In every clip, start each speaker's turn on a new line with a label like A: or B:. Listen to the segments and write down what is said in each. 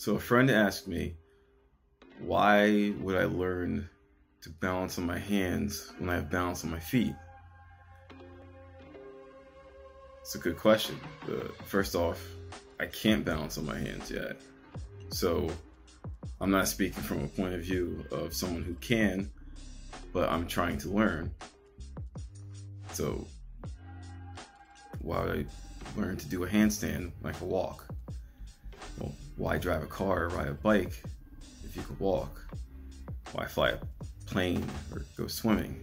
A: So a friend asked me, why would I learn to balance on my hands when I have balance on my feet? It's a good question. First off, I can't balance on my hands yet. So I'm not speaking from a point of view of someone who can, but I'm trying to learn. So why would I learn to do a handstand when I can walk? Well, why drive a car or ride a bike if you could walk? Why fly a plane or go swimming?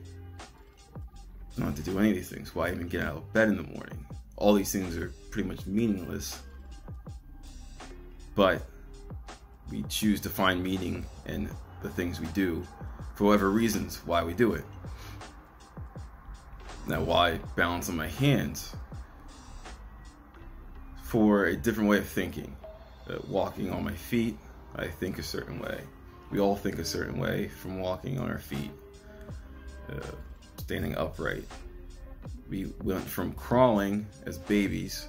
A: You don't have to do any of these things. Why even get out of bed in the morning? All these things are pretty much meaningless, but we choose to find meaning in the things we do for whatever reasons why we do it. Now, why balance on my hands? For a different way of thinking. Walking on my feet, I think a certain way. We all think a certain way from walking on our feet, standing upright. We went from crawling as babies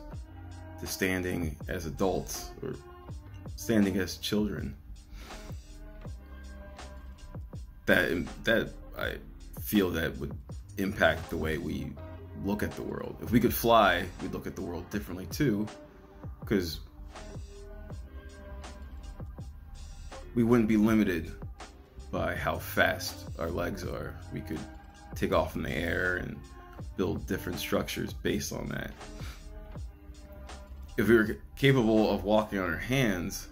A: to standing as adults, or standing as children. That I feel that would impact the way we look at the world. If we could fly, we'd look at the world differently too, because we wouldn't be limited by how fast our legs are. We could take off in the air and build different structures based on that. If we were capable of walking on our hands,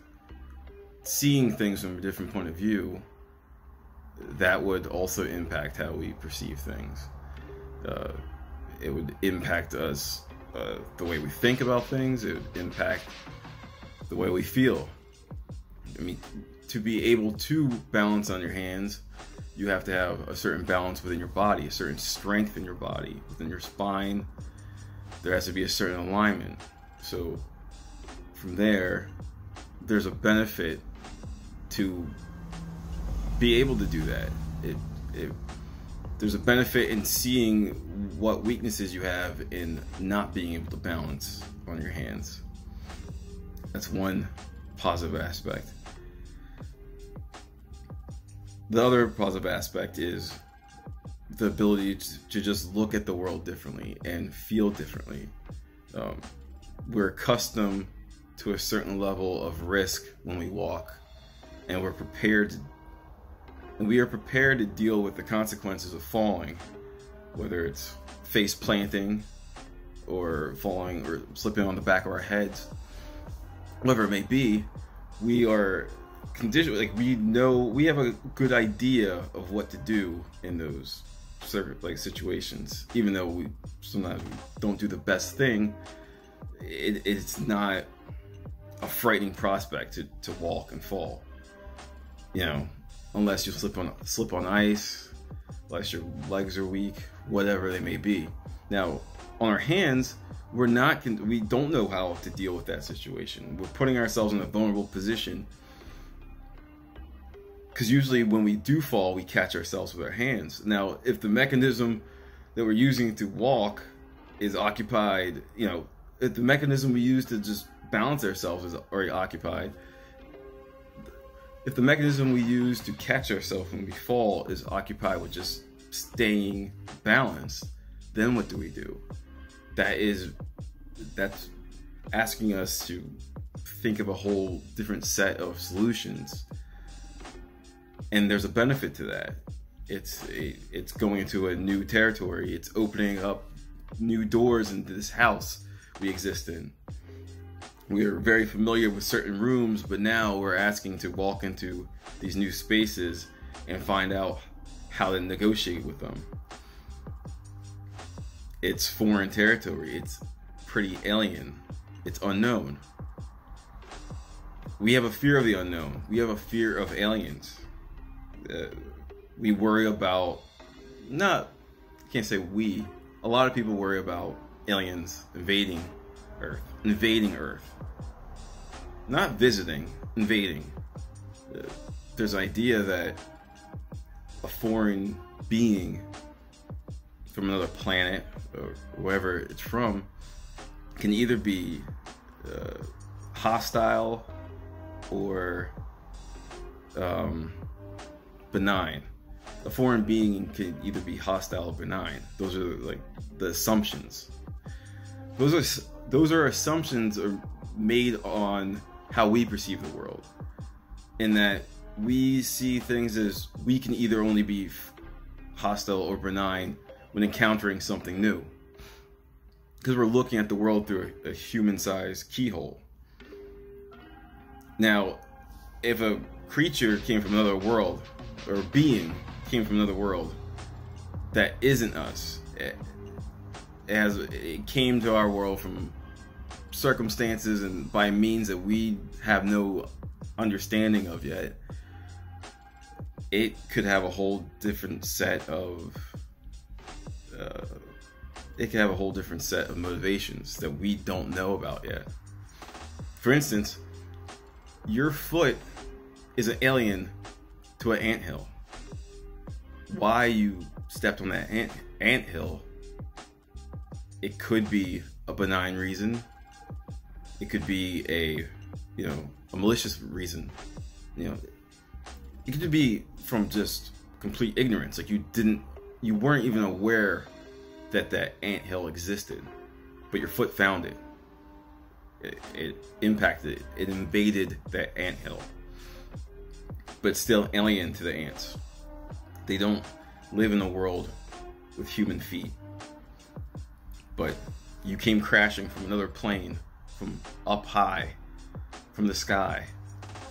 A: seeing things from a different point of view, that would also impact how we perceive things. It would impact us, the way we think about things. It would impact the way we feel. I mean, to be able to balance on your hands, you have to have a certain balance within your body, a certain strength in your body, within your spine. There has to be a certain alignment. So from there, there's a benefit to be able to do that. There's a benefit in seeing what weaknesses you have in not being able to balance on your hands. That's one positive aspect. The other positive aspect is the ability to just look at the world differently and feel differently. We're accustomed to a certain level of risk when we walk, and we are prepared to deal with the consequences of falling, whether it's face planting or falling or slipping on the back of our heads, whatever it may be. We are conditioned, like we have a good idea of what to do in those situations. Even though we sometimes don't do the best thing, it's not a frightening prospect to walk and fall. You know, unless you slip on ice, unless your legs are weak, whatever they may be. Now, on our hands, we don't know how to deal with that situation. We're putting ourselves in a vulnerable position, because usually when we do fall, we catch ourselves with our hands. Now, if the mechanism that we're using to walk is occupied, if the mechanism we use to just balance ourselves is already occupied, if the mechanism we use to catch ourselves when we fall is occupied with just staying balanced, then what do we do? That's asking us to think of a whole different set of solutions. And there's a benefit to that. It's going into a new territory. It's opening up new doors into this house we exist in. We are very familiar with certain rooms, but now we're asking to walk into these new spaces and find out how to negotiate with them. It's foreign territory. It's pretty alien. It's unknown. We have a fear of the unknown. We have a fear of aliens. We worry about, a lot of people worry about aliens invading Earth. Not visiting, invading. There's an idea that a foreign being from another planet or wherever it's from can either be hostile or benign. A foreign being can either be hostile or benign. Those are like the assumptions. Those are assumptions are made on how we perceive the world, in that we see things as we can either only be hostile or benign when encountering something new, because we're looking at the world through a human-sized keyhole. Now, if a creature came from another world, or a being came from another world that isn't us, it came to our world from circumstances and by means that we have no understanding of yet, it could have a whole different set of motivations that we don't know about yet. For instance, your foot is an alien to an anthill. Why you stepped on that anthill, it could be a benign reason. It could be a malicious reason. It could be from just complete ignorance. Like you weren't even aware that anthill existed, but your foot found it. It impacted it. It invaded that anthill. But it's still alien to the ants. They don't live in a world with human feet. But you came crashing from another plane, from up high, from the sky,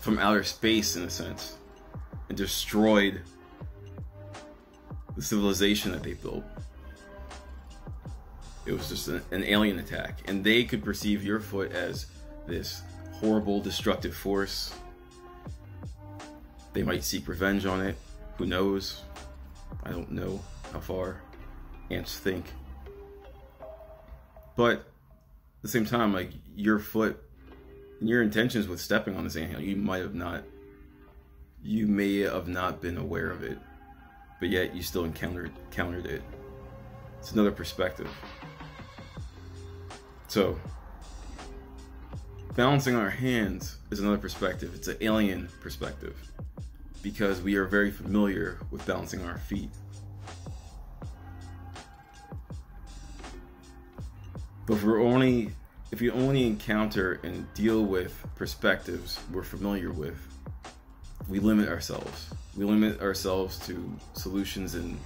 A: from outer space in a sense, and destroyed the civilization that they built. It was just an alien attack, and they could perceive your foot as this horrible, destructive force. They might seek revenge on it. Who knows? I don't know how far ants think. But at the same time, like, your foot, your intentions with stepping on this anthill, you may have not been aware of it, but yet you still encountered it. It's another perspective. So, balancing our hands is another perspective. It's an alien perspective, because we are very familiar with balancing our feet. But if you only encounter and deal with perspectives we're familiar with, we limit ourselves. We limit ourselves to solutions and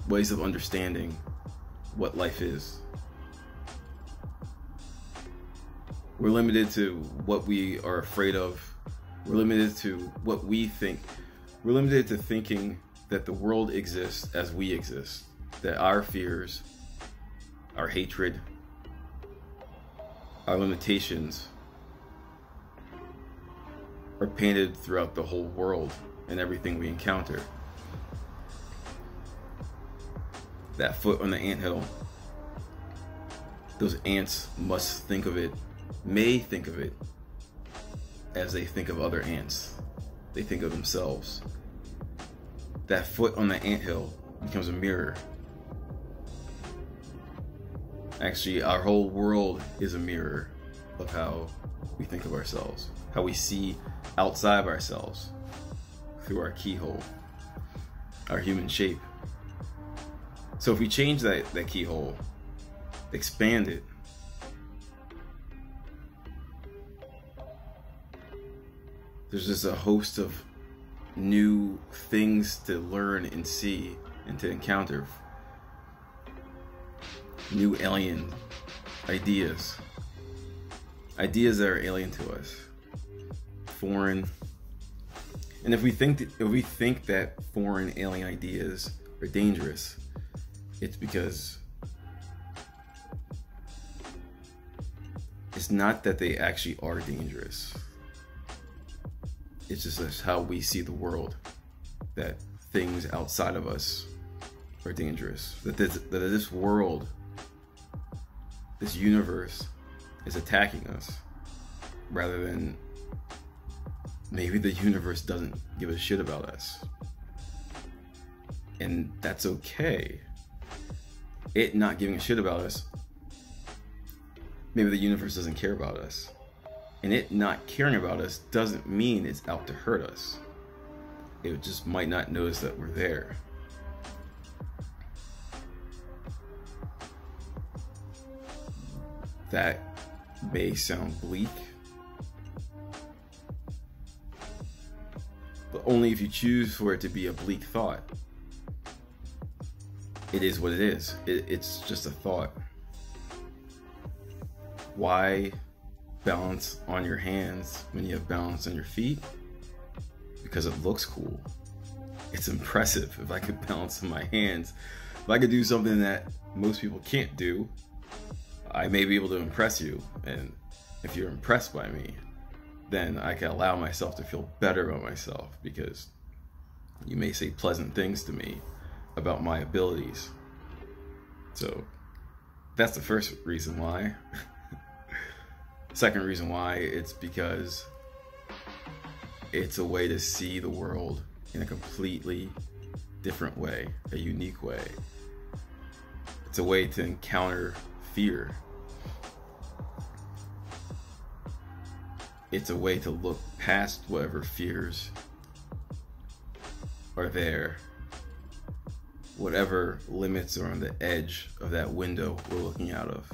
A: ways of understanding what life is. We're limited to what we are afraid of. We're limited to what we think. We're limited to thinking that the world exists as we exist. That our fears, our hatred, our limitations are painted throughout the whole world and everything we encounter. That foot on the anthill, those ants must think of it, may think of it, as they think of other ants. They think of themselves. That foot on the anthill becomes a mirror. Actually, our whole world is a mirror of how we think of ourselves, how we see outside of ourselves through our keyhole, our human shape. So if we change that keyhole, expand it, there's just a host of new things to learn and see and to encounter. New alien ideas. Ideas that are alien to us. Foreign. And if we think that foreign alien ideas are dangerous, it's because it's not that they actually are dangerous. It's just how we see the world, that things outside of us are dangerous. That this world, this universe, is attacking us, rather than maybe the universe doesn't give a shit about us. And that's okay. It not giving a shit about us, maybe the universe doesn't care about us. And it not caring about us doesn't mean it's out to hurt us. It just might not notice that we're there. That may sound bleak, but only if you choose for it to be a bleak thought. It is what it is. It's just a thought. Why balance on your hands when you have balance on your feet? Because it looks cool. It's impressive. If I could balance on my hands, if I could do something that most people can't do, I may be able to impress you. And if you're impressed by me, then I can allow myself to feel better about myself, because you may say pleasant things to me about my abilities. So that's the first reason why. Second reason why, it's because it's a way to see the world in a completely different way, a unique way. It's a way to encounter fear. It's a way to look past whatever fears are there, whatever limits are on the edge of that window we're looking out of,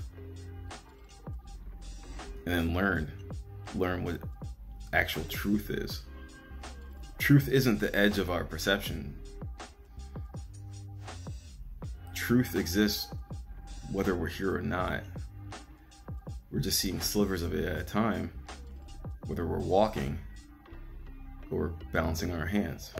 A: and then learn what actual truth is. Truth isn't the edge of our perception. Truth exists whether we're here or not. We're just seeing slivers of it at a time, whether we're walking or balancing on our hands.